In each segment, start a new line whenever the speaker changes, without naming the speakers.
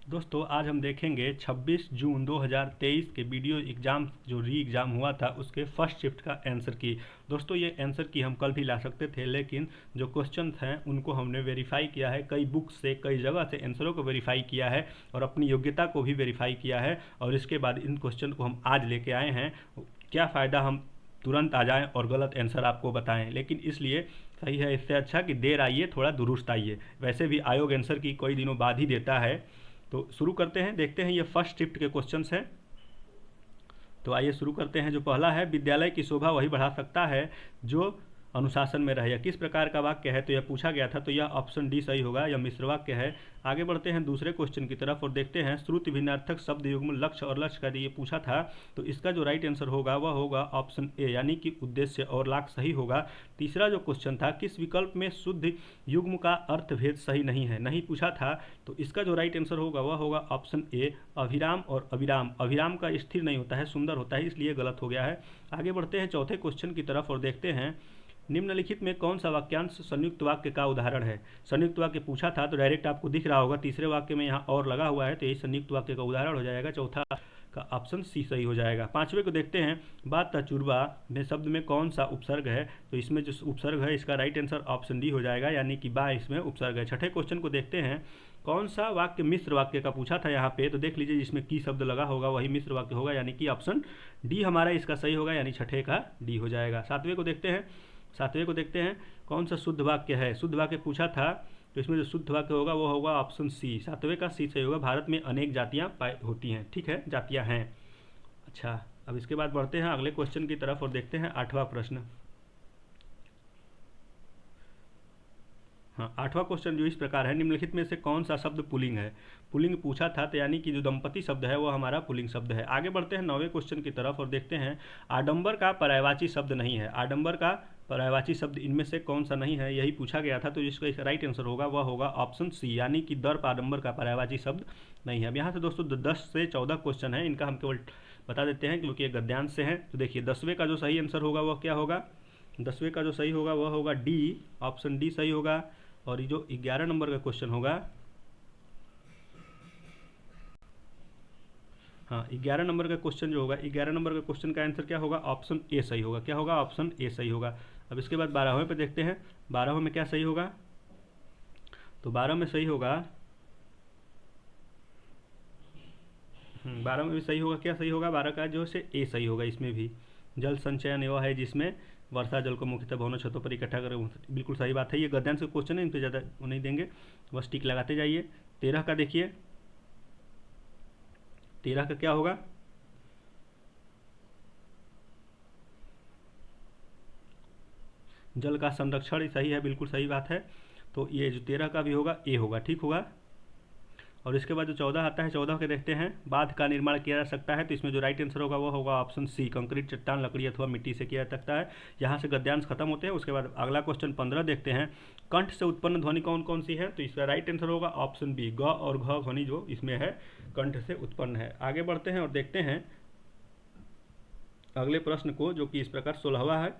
दोस्तों आज हम देखेंगे 26 जून 2023 के वीडियो एग्ज़ाम जो री एग्ज़ाम हुआ था उसके फर्स्ट शिफ्ट का आंसर की। दोस्तों ये आंसर की हम कल भी ला सकते थे, लेकिन जो क्वेश्चन हैं उनको हमने वेरीफाई किया है, कई बुक्स से कई जगह से आंसरों को वेरीफाई किया है और अपनी योग्यता को भी वेरीफाई किया है। और इसके बाद इन क्वेश्चन को हम आज लेके आए हैं। क्या फ़ायदा हम तुरंत आ जाएं और गलत आंसर आपको बताएं, लेकिन इसलिए सही है, इससे अच्छा कि देर आइए थोड़ा दुरुस्त आइए। वैसे भी आयोग आंसर की कई दिनों बाद ही देता है। तो शुरू करते हैं, देखते हैं ये फर्स्ट शिफ्ट के क्वेश्चंस हैं। तो आइए शुरू करते हैं। जो पहला है, विद्यालय की शोभा वही बढ़ा सकता है जो अनुशासन में रहे। यह किस प्रकार का वाक्य है? तो यह पूछा गया था, तो यह ऑप्शन डी सही होगा, यह मिश्र वाक्य है। आगे बढ़ते हैं दूसरे क्वेश्चन की तरफ और देखते हैं, श्रुति भिन्नार्थक शब्द युग्म लक्ष्य और लक्ष्य का ये पूछा था, तो इसका जो राइट आंसर होगा वह होगा ऑप्शन ए, यानी कि उद्देश्य और लाख सही होगा। तीसरा जो क्वेश्चन था, किस विकल्प में शुद्ध युग्म का अर्थभेद सही नहीं है, नहीं पूछा था, तो इसका जो राइट आंसर होगा वह होगा ऑप्शन ए, अभिराम और अविराम। अभिराम का स्थिर नहीं होता है, सुंदर होता है, इसलिए गलत हो गया है। आगे बढ़ते हैं चौथे क्वेश्चन की तरफ और देखते हैं, निम्नलिखित में कौन सा वाक्यांश संयुक्त वाक्य का उदाहरण है? संयुक्त वाक्य पूछा था तो डायरेक्ट आपको दिख रहा होगा, तीसरे वाक्य में यहाँ और लगा हुआ है, तो यही संयुक्त वाक्य का उदाहरण हो जाएगा। चौथा का ऑप्शन सी सही हो जाएगा। पांचवें को देखते हैं, बात तजुर्बा में शब्द में कौन सा उपसर्ग है? तो इसमें जो उपसर्ग है इसका राइट आंसर ऑप्शन डी हो जाएगा, यानी कि बा इसमें उपसर्ग है। छठे क्वेश्चन को देखते हैं, कौन सा वाक्य मिश्र वाक्य का पूछा था यहाँ पे? तो देख लीजिए, जिसमें की शब्द लगा होगा वही मिश्र वाक्य होगा, यानी कि ऑप्शन डी हमारा इसका सही होगा, यानी छठे का डी हो जाएगा। सातवें को देखते हैं, कौन सा शुद्ध वाक्य है? शुद्ध वाक्य पूछा था, तो इसमें जो शुद्ध वाक्य होगा वो होगा ऑप्शन सी, सातवें का सी सही होगा। भारत में अनेक जातियाँ पाई होती हैं, ठीक है, जातियाँ हैं। अच्छा, अब इसके बाद बढ़ते हैं अगले क्वेश्चन की तरफ और देखते हैं आठवां प्रश्न। हाँ, आठवां क्वेश्चन जो इस प्रकार है, निम्नलिखित में से कौन सा शब्द पुल्लिंग है? पुल्लिंग पूछा था, तो यानी कि जो दंपति शब्द है वो हमारा पुल्लिंग शब्द है। आगे बढ़ते हैं नौवें क्वेश्चन की तरफ और देखते हैं, आडंबर का पर्यायवाची शब्द नहीं है। आडंबर का पर्यायवाची शब्द इनमें से कौन सा नहीं है, यही पूछा गया था, तो जिसका राइट आंसर होगा वह होगा ऑप्शन सी, यानी कि दर्प आडंबर का पर्यायवाची शब्द नहीं है। अब यहाँ से दोस्तों 10 से 14 क्वेश्चन है, इनका हम केवल बता देते हैं क्योंकि ये गद्यांश से हैं। तो देखिए, 10वें का जो सही आंसर होगा वह क्या होगा? 10वें का जो सही होगा वह होगा डी, ऑप्शन डी सही होगा। और ये जो 11 नंबर का क्वेश्चन होगा, हाँ 11 नंबर का क्वेश्चन जो होगा, 11 नंबर का क्वेश्चन का आंसर क्या होगा? ऑप्शन ए सही होगा। क्या होगा? ऑप्शन ए सही होगा। अब इसके बाद 12वें पे देखते हैं, 12वें में क्या सही होगा? तो 12 में सही होगा, 12 में भी सही होगा। क्या सही होगा? 12 का जो है ए सही होगा। इसमें भी जल संचयन वह है जिसमें वर्षा जल को मुख्यतः भवनों छतों पर इकट्ठा कर, बिल्कुल सही बात है। ये गद्यांश का क्वेश्चन है, इन पर ज़्यादा वो नहीं देंगे, बस टिक लगाते जाइए। 13 का देखिए, 13 का क्या होगा? जल का संरक्षण सही है, बिल्कुल सही बात है। तो ये जो 13 का भी होगा ए होगा, ठीक होगा। और इसके बाद जो 14 आता है, 14 के देखते हैं, बांध का निर्माण किया जा सकता है, तो इसमें जो राइट आंसर होगा वो होगा ऑप्शन सी, कंक्रीट, चट्टान, लकड़ी अथवा मिट्टी से किया जा सकता है। यहाँ से गद्यांश खत्म होते हैं। उसके बाद अगला क्वेश्चन 15 देखते हैं, कंठ से उत्पन्न ध्वनि कौन कौन सी है? तो इसका राइट आंसर होगा ऑप्शन बी, ग और घ ध्वनि जो इसमें है कंठ से उत्पन्न है। आगे बढ़ते हैं और देखते हैं अगले प्रश्न को, जो कि इस प्रकार 16वां है।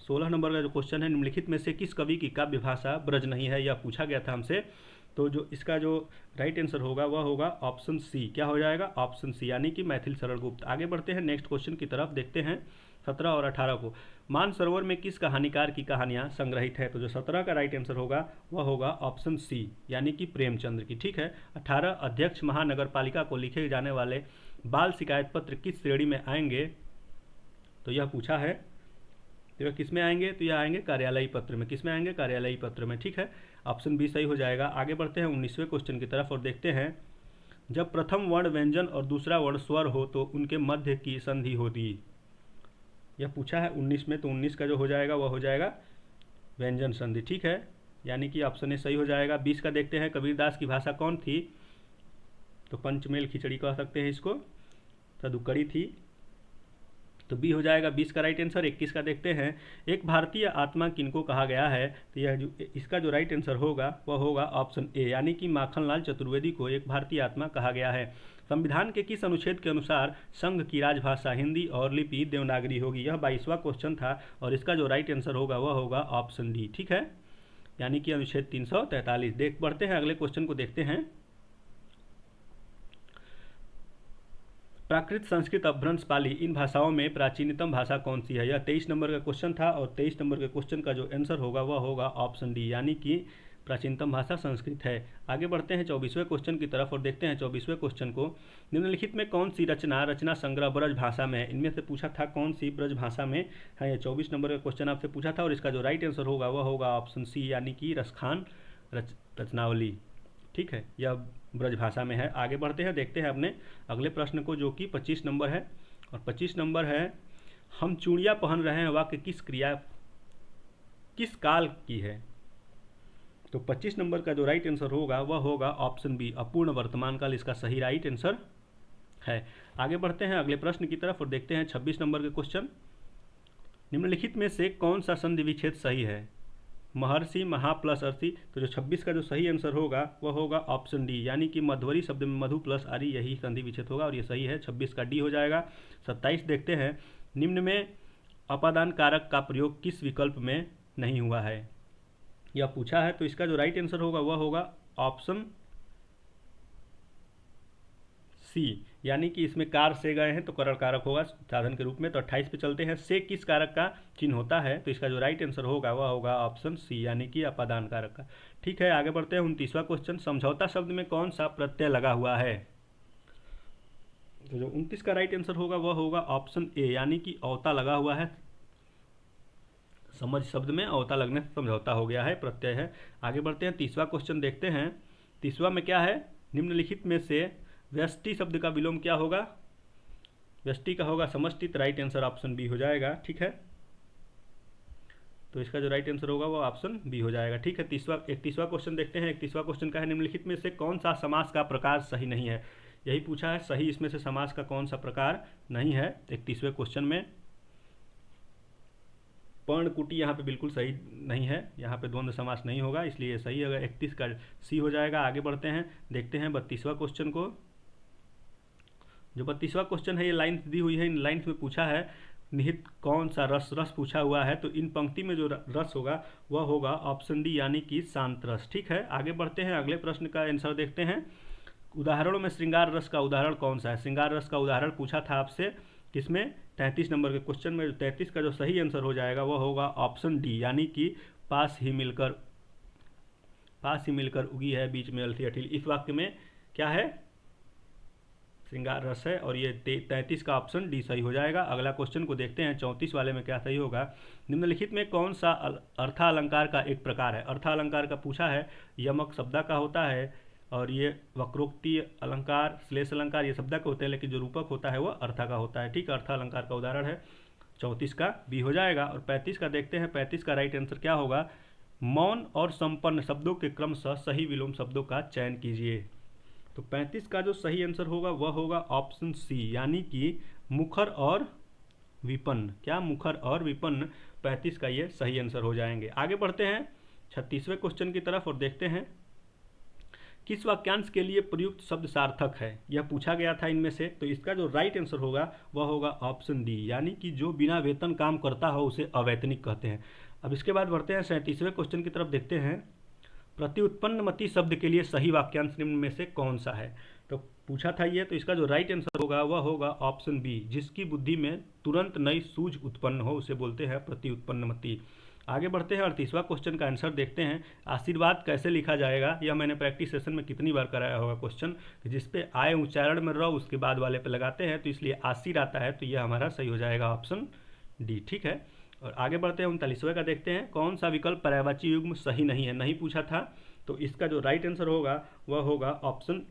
16 नंबर का जो क्वेश्चन है, निम्नलिखित में से किस कवि की काव्य भाषा ब्रज नहीं है, यह पूछा गया था हमसे। तो जो इसका जो राइट आंसर होगा वह होगा ऑप्शन सी। क्या हो जाएगा? ऑप्शन सी, यानी कि मैथिल शरण गुप्त। आगे बढ़ते हैं नेक्स्ट क्वेश्चन की तरफ, देखते हैं 17 और 18 को। मानसरोवर में किस कहानीकार की कहानियाँ संग्रहित है? तो जो 17 का राइट आंसर होगा वह होगा ऑप्शन सी, यानी कि प्रेमचंद्र की, ठीक है। 18, अध्यक्ष महानगर पालिका को लिखे जाने वाले बाल शिकायत पत्र किस श्रेणी में आएंगे? तो यह पूछा है, तो यह किस में आएंगे? तो यह आएंगे कार्यालयी पत्र में। किस में आएंगे? कार्यालयी पत्र में, ठीक है। ऑप्शन बी सही हो जाएगा। आगे बढ़ते हैं 19वें क्वेश्चन की तरफ और देखते हैं, जब प्रथम वर्ण व्यंजन और दूसरा वर्ण स्वर हो तो उनके मध्य की संधि होती। यह पूछा है 19 में, तो 19 का जो हो जाएगा वह हो जाएगा व्यंजन संधि, ठीक है, यानी कि ऑप्शन ए सही हो जाएगा। 20 का देखते हैं, कबीरदास की भाषा कौन थी? तो पंचमेल खिचड़ी कह सकते हैं इसको, तदुकड़ी थी, तो बी हो जाएगा 20 का राइट आंसर। 21 का देखते हैं, एक भारतीय आत्मा किनको कहा गया है? तो यह जो इसका जो राइट आंसर होगा वह होगा ऑप्शन ए, यानी कि माखनलाल चतुर्वेदी को एक भारतीय आत्मा कहा गया है। संविधान के किस अनुच्छेद के अनुसार संघ की राजभाषा हिंदी और लिपि देवनागरी होगी? यह 22वां क्वेश्चन था और इसका जो राइट आंसर होगा वह होगा ऑप्शन डी, ठीक है, यानी कि अनुच्छेद 343। देख बढ़ते हैं अगले क्वेश्चन को देखते हैं। प्राकृत, संस्कृत, अपभ्रंश, पाली, इन भाषाओं में प्राचीनतम भाषा कौन सी है? यह 23 नंबर का क्वेश्चन था और 23 नंबर के क्वेश्चन का जो आंसर होगा वह होगा ऑप्शन डी, यानी कि प्राचीनतम भाषा संस्कृत है। आगे बढ़ते हैं 24वें क्वेश्चन की तरफ और देखते हैं 24वें क्वेश्चन को। निम्नलिखित में कौन सी रचना संग्रह ब्रज भाषा में है? इनमें से पूछा था कौन सी ब्रज भाषा में है। ये 24 नंबर का क्वेश्चन आपसे पूछा था और इसका जो राइट आंसर होगा वह होगा ऑप्शन सी, यानी कि रसखान रचनावली। ठीक है, यह ब्रज भाषा में है। आगे बढ़ते हैं, देखते हैं अपने अगले प्रश्न को जो कि 25 नंबर है और 25 नंबर है, हम चूड़ियाँ पहन रहे हैं वाक्य किस काल की है? तो 25 नंबर का जो राइट आंसर होगा वह होगा ऑप्शन बी, अपूर्ण वर्तमान काल इसका सही राइट आंसर है। आगे बढ़ते हैं अगले प्रश्न की तरफ और देखते हैं 26 नंबर के क्वेश्चन। निम्नलिखित में से कौन सा संधि विच्छेद सही है? महर्षि, महा प्लस अर्षि। तो जो 26 का जो सही आंसर होगा वह होगा ऑप्शन डी, यानी कि मध्वरी शब्द में मधु प्लस आरी, यही संधि विच्छेद होगा और ये सही है। 26 का डी हो जाएगा। 27 देखते हैं, निम्न में अपादान कारक का प्रयोग किस विकल्प में नहीं हुआ है? यह पूछा है, तो इसका जो राइट आंसर होगा वह होगा ऑप्शन सी, यानी कि इसमें कार से गए हैं तो करण कारक होगा साधन के रूप में। तो 28 पे चलते हैं, से किस कारक का चिन्ह होता है? तो इसका जो राइट आंसर होगा वह होगा ऑप्शन सी, यानी कि अपादान कारक का। ठीक है, आगे बढ़ते हैं 29वां क्वेश्चन, समझौता शब्द में कौन सा प्रत्यय लगा हुआ है? तो जो 29 का राइट आंसर होगा वह होगा ऑप्शन ए, यानी कि औता लगा हुआ है। समझ शब्द में औता लगने से समझौता हो गया है, प्रत्यय है। आगे बढ़ते हैं 30वां क्वेश्चन देखते हैं। 30वां में क्या है? निम्नलिखित में से व्यष्टि शब्द का विलोम क्या होगा? व्यष्टि का होगा समष्टि, राइट आंसर ऑप्शन बी हो जाएगा। ठीक है, तो इसका जो राइट आंसर होगा वो ऑप्शन बी हो जाएगा। ठीक है, 31वां क्वेश्चन देखते हैं। 31वां क्वेश्चन का है, निम्नलिखित में से कौन सा समास का प्रकार सही नहीं है? यही पूछा है, सही इसमें से समास का कौन सा प्रकार नहीं है 31वें क्वेश्चन में? पर्णकुटी यहाँ पे बिल्कुल सही नहीं है, यहाँ पे द्वंद्व समास नहीं होगा, इसलिए ये सही होगा। 31 का सी हो जाएगा। आगे बढ़ते हैं, देखते हैं 32वां क्वेश्चन को। जो 32वां क्वेश्चन है ये लाइन्स दी हुई है, इन लाइन्स में पूछा है निहित कौन सा रस पूछा हुआ है। तो इन पंक्ति में जो रस होगा वह होगा ऑप्शन डी, यानी कि शांत रस। ठीक है, आगे बढ़ते हैं, अगले प्रश्न का आंसर देखते हैं। उदाहरणों में श्रृंगार रस का उदाहरण कौन सा है? श्रृंगार रस का उदाहरण पूछा था आपसे किसमें? 33 नंबर के क्वेश्चन में। 33 का जो सही आंसर हो जाएगा वह होगा ऑप्शन डी, यानी कि पास ही मिलकर उगी है बीच में अलसी अठिल। इस वाक्य में क्या है? श्रृंगार रस है और ये 33 का ऑप्शन डी सही हो जाएगा। अगला क्वेश्चन को देखते हैं, 34 वाले में क्या सही होगा? निम्नलिखित में कौन सा अर्थालंकार का एक प्रकार है? अर्थालंकार का पूछा है, यमक शब्द का होता है और ये वक्रोक्ति अलंकार, श्लेष अलंकार ये शब्द का होते हैं, लेकिन जो रूपक होता है वह अर्था का होता है। ठीक, अर्थालंकार का उदाहरण है। 34 का बी हो जाएगा। और 35 का देखते हैं, 35 का राइट आंसर क्या होगा? मौन और संपन्न शब्दों के क्रमशः सही विलोम शब्दों का चयन कीजिए। तो 35 का जो सही आंसर होगा वह होगा ऑप्शन सी, यानी कि मुखर और विपन्न। क्या? मुखर और विपन्न 35 का ये सही आंसर हो जाएंगे। आगे बढ़ते हैं 36वें क्वेश्चन की तरफ और देखते हैं, किस वाक्यांश के लिए प्रयुक्त शब्द सार्थक है? यह पूछा गया था इनमें से। तो इसका जो राइट आंसर होगा वह होगा ऑप्शन डी, यानी कि जो बिना वेतन काम करता हो उसे अवैतनिक कहते हैं। अब इसके बाद बढ़ते हैं 37वें क्वेश्चन की तरफ, देखते हैं प्रत्युत्पन्नमति शब्द के लिए सही वाक्यांश निम्न में से कौन सा है? तो पूछा था ये, तो इसका जो राइट आंसर होगा वह होगा ऑप्शन बी, जिसकी बुद्धि में तुरंत नई सूझ उत्पन्न हो उसे बोलते हैं प्रत्युत्पन्नमति। आगे बढ़ते हैं 38वां क्वेश्चन का आंसर देखते हैं। आशीर्वाद कैसे लिखा जाएगा? यह मैंने प्रैक्टिस सेशन में कितनी बार कराया होगा क्वेश्चन, जिसपे आय उच्चारण में रहो उसके बाद वाले पे लगाते हैं, तो इसलिए आशीर आता है, तो यह हमारा सही हो जाएगा ऑप्शन डी। ठीक है, और आगे बढ़ते हैं 39वें का देखते हैं, कौन सा विकल्प पर्यायवाची युग्म सही नहीं है? नहीं पूछा था, तो इसका जो राइट आंसर होगा वह होगा ऑप्शन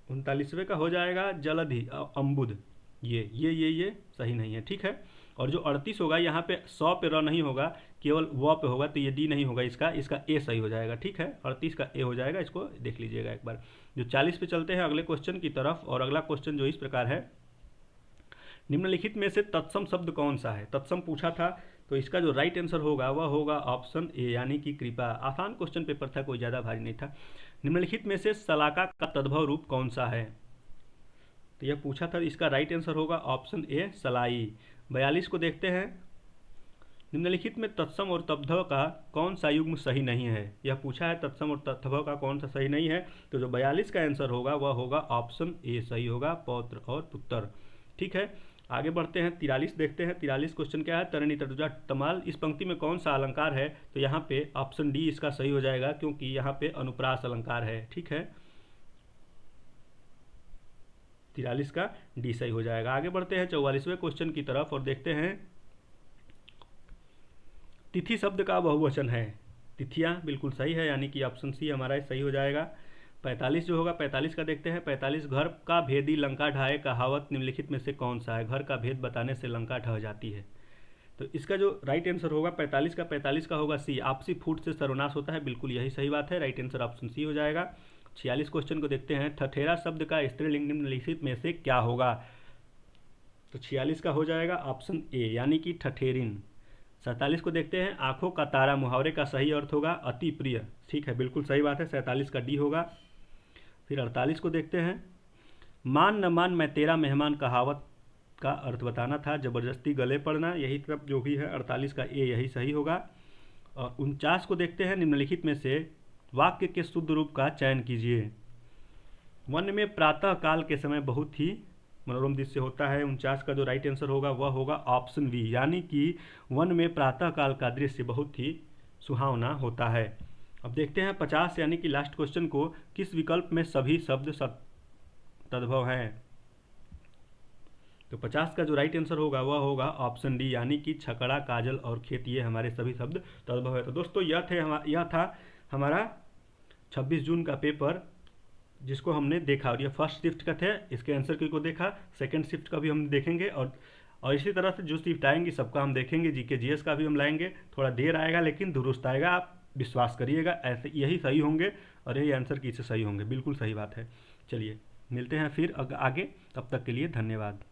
39वें का हो जाएगा जलधि अम्बुद। ये सही नहीं है। ठीक है, और जो 38 होगा यहाँ पे 100 पे र नहीं होगा, केवल व पे होगा, तो ये डी नहीं होगा, इसका ए सही हो जाएगा। ठीक है, 38 का ए हो जाएगा, इसको देख लीजिएगा एक बार। जो 40 पे चलते हैं अगले क्वेश्चन की तरफ, और अगला क्वेश्चन जो इस प्रकार है, निम्नलिखित में से तत्सम शब्द कौन सा है? तत्सम पूछा था, तो इसका जो राइट आंसर होगा वह होगा ऑप्शन ए, यानी कि कृपा। आसान क्वेश्चन पेपर था, कोई ज़्यादा भारी नहीं था। निम्नलिखित में से शलाका का तद्भव रूप कौन सा है? तो यह पूछा था, इसका राइट आंसर होगा ऑप्शन ए, सलाई। 42 को देखते हैं, निम्नलिखित में तत्सम और तद्भव का कौन सा युग्म सही नहीं है। यह पूछा है तत्सम और तद्भव का कौन सा सही नहीं है, तो जो 42 का आंसर होगा वह होगा ऑप्शन ए सही होगा, पौत्र और पुत्र। ठीक है, आगे बढ़ते हैं। 43 देखते हैं। 43 क्वेश्चन क्या है, तरणी तटुजा तमाल इस पंक्ति में कौन सा अलंकार है, तो यहाँ पे ऑप्शन डी इसका सही हो जाएगा, क्योंकि यहाँ पे अनुप्रास अलंकार है। ठीक है, 43 का डी सही हो जाएगा। आगे बढ़ते हैं 44वें क्वेश्चन की तरफ और देखते हैं तिथि शब्द का बहुवचन है। तिथियां बिल्कुल सही है, यानी कि ऑप्शन सी हमारा सही हो जाएगा। 45 जो होगा, 45 का देखते हैं। 45 घर का भेदी लंका ढाए कहावत निम्नलिखित में से कौन सा है। घर का भेद बताने से लंका ढह जाती है, तो इसका जो राइट आंसर होगा 45 का होगा सी, आपसी फूट से सर्वनाश होता है। बिल्कुल यही सही बात है, राइट आंसर ऑप्शन सी हो जाएगा। 46 क्वेश्चन को देखते हैं। ठठेरा शब्द का स्त्रीलिंग निम्नलिखित में से क्या होगा, तो 46 का हो जाएगा ऑप्शन ए, यानी कि ठठेरिन। 47 को देखते हैं। आंखों का तारा मुहावरे का सही अर्थ होगा अति प्रिय। ठीक है, बिल्कुल सही बात है, 47 का डी होगा। फिर 48 को देखते हैं। मान न मान मैं तेरा मेहमान कहावत का अर्थ बताना था जबरदस्ती गले पड़ना, यही सब जो भी है 48 का ए यही सही होगा। और 49 को देखते हैं। निम्नलिखित में से वाक्य के शुद्ध रूप का चयन कीजिए। वन में प्रातः काल के समय बहुत ही मनोरम दृश्य होता है। 49 का जो राइट आंसर होगा वह होगा ऑप्शन बी, यानी कि वन में प्रातः काल का दृश्य बहुत ही सुहावना होता है। अब देखते हैं 50 यानी कि लास्ट क्वेश्चन को, किस विकल्प में सभी शब्द तद्भव हैं, तो 50 का जो राइट आंसर होगा वह होगा ऑप्शन डी, यानी कि छकड़ा काजल और खेत, ये हमारे सभी शब्द तद्भव है। तो दोस्तों यह था हमारा 26 जून का पेपर, जिसको हमने देखा, और ये फर्स्ट शिफ्ट का थे, इसके आंसर की को देखा। सेकंड शिफ्ट का भी हम देखेंगे, और इसी तरह से जो शिफ्ट आएंगी सबका हम देखेंगे। जीके जीएस का भी हम लाएंगे, थोड़ा देर आएगा लेकिन दुरुस्त आएगा, आप विश्वास करिएगा, ऐसे यही सही होंगे और यही आंसर की से सही होंगे। बिल्कुल सही बात है। चलिए मिलते हैं फिर आगे, तब तक के लिए धन्यवाद।